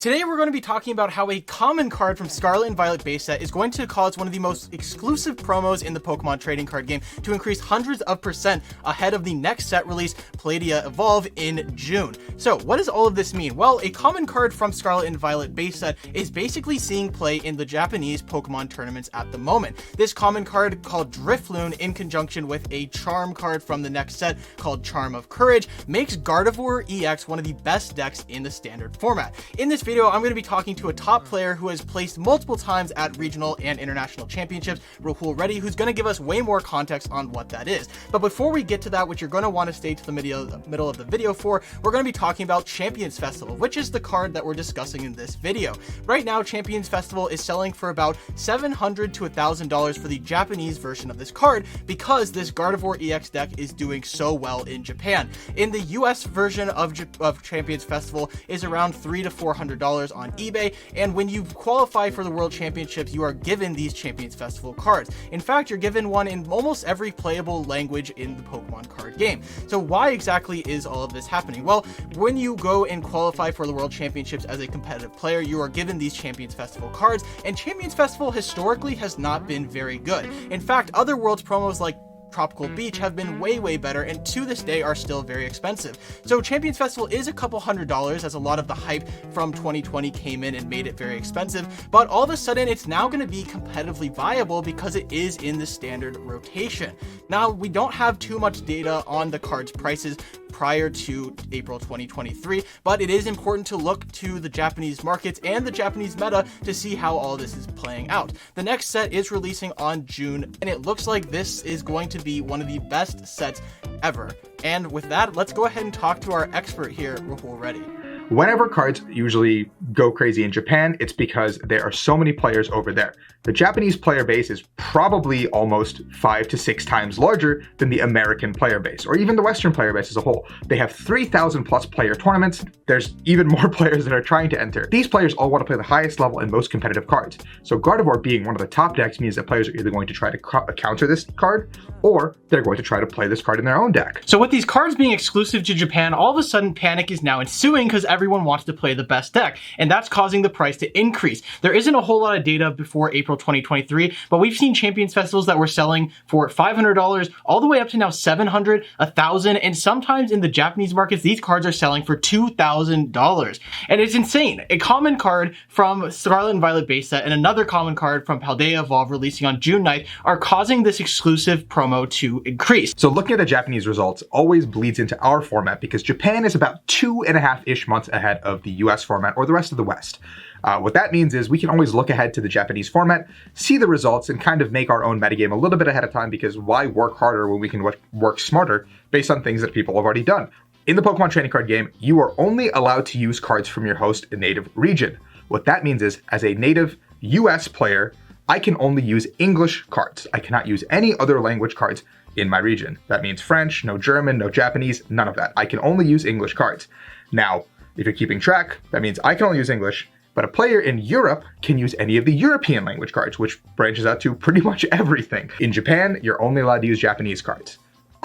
Today we're going to be talking about how a common card from Scarlet and Violet base set is going to cause one of the most exclusive promos in the Pokemon trading card game to increase hundreds of % ahead of the next set release, Paldea Evolve, in June. So what does all of this mean? Well, a common card from Scarlet and Violet base set is basically seeing play in the Japanese Pokemon tournaments at the moment. This common card called Drifloon, in conjunction with a charm card from the next set called Charm of Courage, makes Gardevoir EX one of the best decks in the standard format. In this video, I'm going to be talking to a top player who has placed multiple times at regional and international championships, Rahul Reddy, who's going to give us way more context on what that is. But before we get to that, what you're going to want to stay to the middle of the video for, we're going to be talking about Champions Festival, which is the card that we're discussing in this video. Right now, Champions Festival is selling for about $700 to $1,000 for the Japanese version of this card because this Gardevoir EX deck is doing so well in Japan. In the US version of Champions Festival is around $300 to $400 on eBay, and when you qualify for the World Championships, you are given these Champions Festival cards. In fact, you're given one in almost every playable language in the Pokemon card game. So why exactly is all of this happening? Well, when you go and qualify for the World Championships as a competitive player, you are given these Champions Festival cards, and Champions Festival historically has not been very good. In fact, other Worlds promos like Tropical Beach have been way better, and to this day are still very expensive. So Champions Festival is a couple $100s, as a lot of the hype from 2020 came in and made it very expensive, but all of a sudden it's now going to be competitively viable because it is in the standard rotation. Now, we don't have too much data on the card's prices prior to April 2023, but it is important to look to the Japanese markets and the Japanese meta to see how all this is playing out. The next set is releasing on June, and it looks like this is going to be one of the best sets ever. And with that, let's go ahead and talk to our expert here, Rahul Reddy. Whenever cards usually go crazy in Japan, it's because there are so many players over there. The Japanese player base is probably almost 5 to 6 times larger than the American player base, or even the Western player base as a whole. They have 3,000 plus player tournaments. There's even more players that are trying to enter. These players all want to play the highest level and most competitive cards. So Gardevoir being one of the top decks means that players are either going to try to counter this card, or they're going to try to play this card in their own deck. So with these cards being exclusive to Japan, all of a sudden panic is now ensuing because everyone wants to play the best deck, and that's causing the price to increase. There isn't a whole lot of data before April 2023, but we've seen Champions Festivals that were selling for $500 all the way up to now $700, $1,000, and sometimes in the Japanese markets, these cards are selling for $2,000. And it's insane. A common card from Scarlet and Violet base set and another common card from Paldea Evolve releasing on June 9th are causing this exclusive promo to increase. So looking at the Japanese results always bleeds into our format because Japan is about 2.5-ish months ahead of the US format or the rest of the West. What that means is we can always look ahead to the Japanese format, see the results, and kind of make our own metagame a little bit ahead of time, because why work harder when we can work smarter based on things that people have already done? In the Pokemon trading card game, you are only allowed to use cards from your host native region. What that means is, as a native US player, I can only use English cards. I cannot use any other language cards in my region. That means French, no German, no Japanese, none of that. I can only use English cards. Now, if you're keeping track, that means I can only use English, but a player in Europe can use any of the European language cards, which branches out to pretty much everything. In Japan, you're only allowed to use Japanese cards.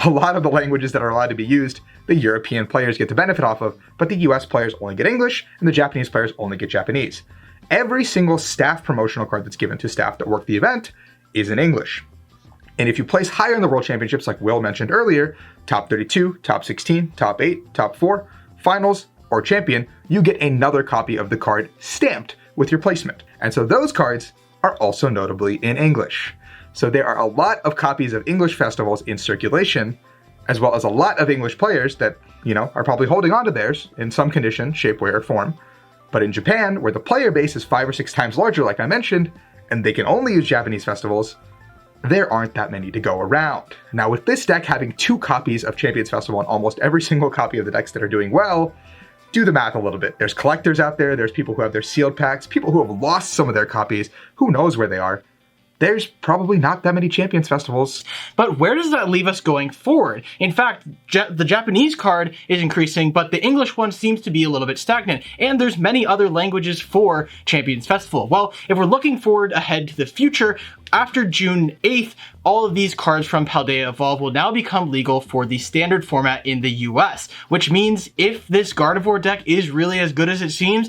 A lot of the languages that are allowed to be used, the European players get to benefit off of, but the US players only get English, and the Japanese players only get Japanese. Every single staff promotional card that's given to staff that work the event is in English. And if you place higher in the World Championships, like Will mentioned earlier, top 32, top 16, top 8, top 4, finals, or champion, you get another copy of the card stamped with your placement. And so those cards are also notably in English. So there are a lot of copies of English festivals in circulation, as well as a lot of English players that, are probably holding on to theirs in some condition, shape, way, or form. But in Japan, where the player base is 5 or 6 times larger, like I mentioned, and they can only use Japanese festivals, there aren't that many to go around. Now, with this deck having 2 copies of Champions Festival and almost every single copy of the decks that are doing well, do the math a little bit. There's collectors out there, there's people who have their sealed packs, people who have lost some of their copies, who knows where they are. There's probably not that many Champions Festivals. But where does that leave us going forward? In fact, the Japanese card is increasing, but the English one seems to be a little bit stagnant. And there's many other languages for Champions Festival. Well, if we're looking forward ahead to the future, after June 8th, all of these cards from Paldea Evolve will now become legal for the standard format in the US, which means if this Gardevoir deck is really as good as it seems,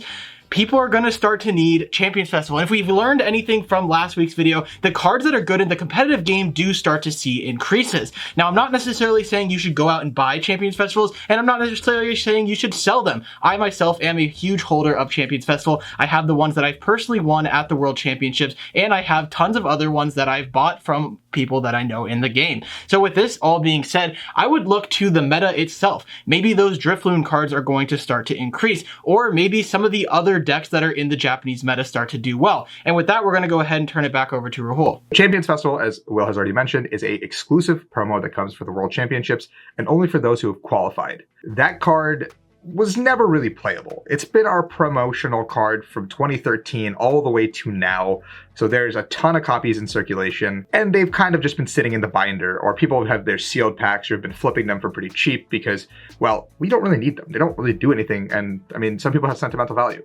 people are going to start to need Champions Festival. And if we've learned anything from last week's video, the cards that are good in the competitive game do start to see increases. Now, I'm not necessarily saying you should go out and buy Champions Festivals, and I'm not necessarily saying you should sell them. I myself am a huge holder of Champions Festival. I have the ones that I've personally won at the World Championships, and I have tons of other ones that I've bought from people that I know in the game. So with this all being said, I would look to the meta itself. Maybe those Drifloon cards are going to start to increase, or maybe some of the other decks that are in the Japanese meta start to do well. And with that, we're going to go ahead and turn it back over to Rahul. Champions Festival, as Will has already mentioned, is a exclusive promo that comes for the World Championships and only for those who have qualified. That card was never really playable. It's been our promotional card from 2013 all the way to now. So there's a ton of copies in circulation, and they've kind of just been sitting in the binder, or people have their sealed packs or have been flipping them for pretty cheap because, well, we don't really need them. They don't really do anything, and I mean, some people have sentimental value.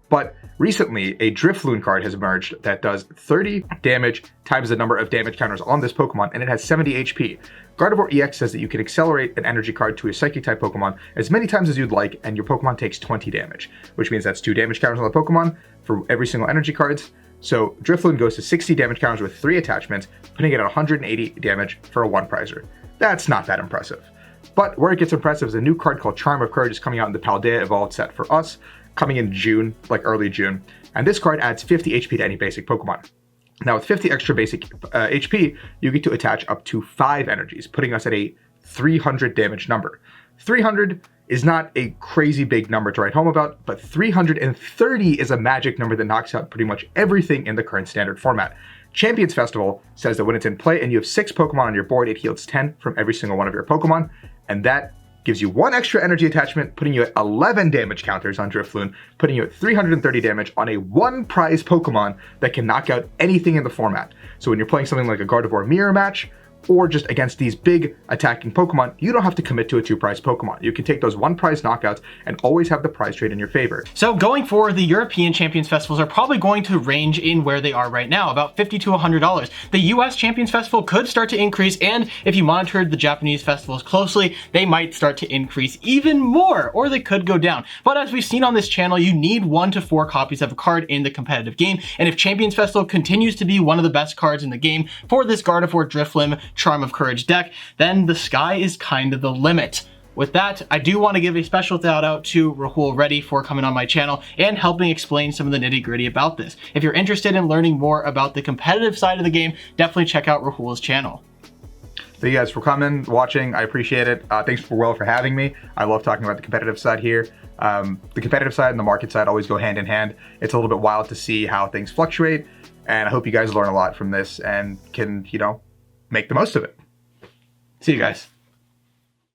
But recently, a Drifloon card has emerged that does 30 damage times the number of damage counters on this Pokemon, and it has 70 HP. Gardevoir EX says that you can accelerate an energy card to a Psychic-type Pokemon as many times as you'd like, and your Pokemon takes 20 damage, which means that's 2 damage counters on the Pokemon for every single energy cards. So Drifloon goes to 60 damage counters with 3 attachments, putting it at 180 damage for a 1-prizer. That's not that impressive. But where it gets impressive is a new card called Charm of Courage is coming out in the Paldea Evolved set for us, coming in June, like early June. And this card adds 50 HP to any basic Pokemon. Now with 50 extra basic HP, you get to attach up to 5 energies, putting us at a 300 damage number. 300 is not a crazy big number to write home about, but 330 is a magic number that knocks out pretty much everything in the current standard format. Champions Festival says that when it's in play and you have 6 Pokemon on your board, it heals 10 from every single one of your Pokemon, and that gives you 1 extra energy attachment, putting you at 11 damage counters on Drifloon, putting you at 330 damage on a 1-prize Pokemon that can knock out anything in the format. So when you're playing something like a Gardevoir mirror match, or just against these big attacking Pokemon, you don't have to commit to a 2-prize Pokemon. You can take those 1-prize knockouts and always have the prize trade in your favor. So going forward, the European Champions Festivals are probably going to range in where they are right now, about $50 to $100. The US Champions Festival could start to increase, and if you monitored the Japanese festivals closely, they might start to increase even more, or they could go down. But as we've seen on this channel, you need 1 to 4 copies of a card in the competitive game, and if Champions Festival continues to be one of the best cards in the game for this Gardevoir Drifloon Charm of Courage deck, then the sky is kind of the limit. With that, I do want to give a special shout out to Rahul Reddy for coming on my channel and helping explain some of the nitty gritty about this. If you're interested in learning more about the competitive side of the game, definitely check out Rahul's channel. Thank you guys for coming, watching. I appreciate it. Thanks for Will for having me. I love talking about the competitive side here. The competitive side and the market side always go hand in hand. It's a little bit wild to see how things fluctuate, and I hope you guys learn a lot from this and can, you know, make the most of it. See you guys.